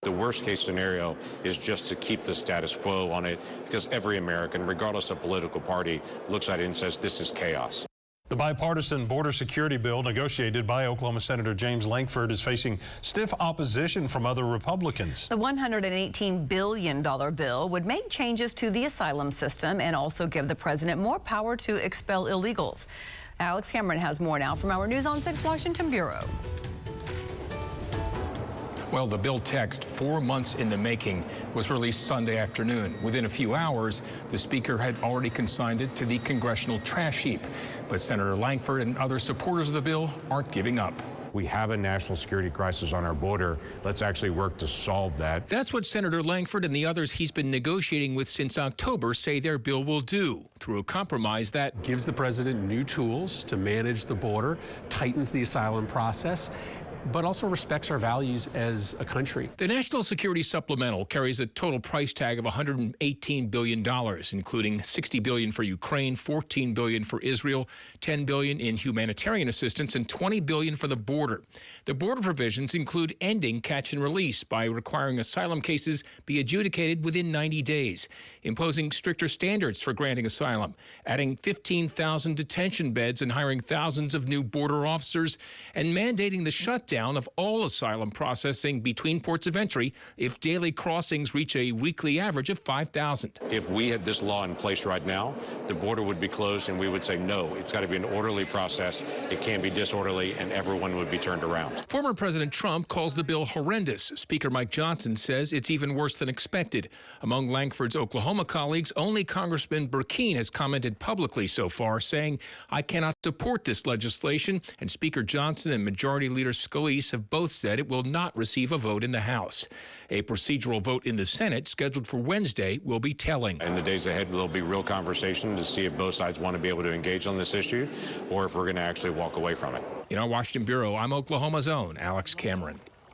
The worst case scenario is just to keep the status quo on it, because every American, regardless of political party, looks at it and says this is chaos. The bipartisan border security bill negotiated by Oklahoma Senator James Lankford is facing stiff opposition from other Republicans. The $118 billion bill would make changes to the asylum system and also give the president more power to expel illegals. Alex Cameron has more now from our News on 6 Washington Bureau. Well, the bill text, 4 months in the making, was released Sunday afternoon. Within a few hours, the speaker had already consigned it to the congressional trash heap. But Senator Lankford and other supporters of the bill aren't giving up. We have a national security crisis on our border. Let's actually work to solve that. That's what Senator Lankford and the others he's been negotiating with since October say their bill will do, through a compromise that gives the president new tools to manage the border, tightens the asylum process, but also respects our values as a country. The National Security Supplemental carries a total price tag of $118 billion, including $60 billion for Ukraine, $14 billion for Israel, $10 billion in humanitarian assistance, and $20 billion for the border. The border provisions include ending catch and release by requiring asylum cases be adjudicated within 90 days, imposing stricter standards for granting asylum, adding 15,000 detention beds and hiring thousands of new border officers, and mandating the shutdown of all asylum processing between ports of entry if daily crossings reach a weekly average of 5,000. If we had this law in place right now, the border would be closed and we would say, no, it's got to be an orderly process. It can't be disorderly, and everyone would be turned around. Former President Trump calls the bill horrendous. Speaker Mike Johnson says it's even worse than expected. Among Lankford's Oklahoma colleagues, only Congressman Burkeen has commented publicly so far, saying, I cannot support this legislation, and Speaker Johnson and Majority Leader Scalise have both said it will not receive a vote in the House. A procedural vote in the Senate, scheduled for Wednesday, will be telling. In the days ahead, there'll be real conversation to see if both sides want to be able to engage on this issue or if we're going to actually walk away from it. In our Washington Bureau, I'm Oklahoma's own Alex Cameron.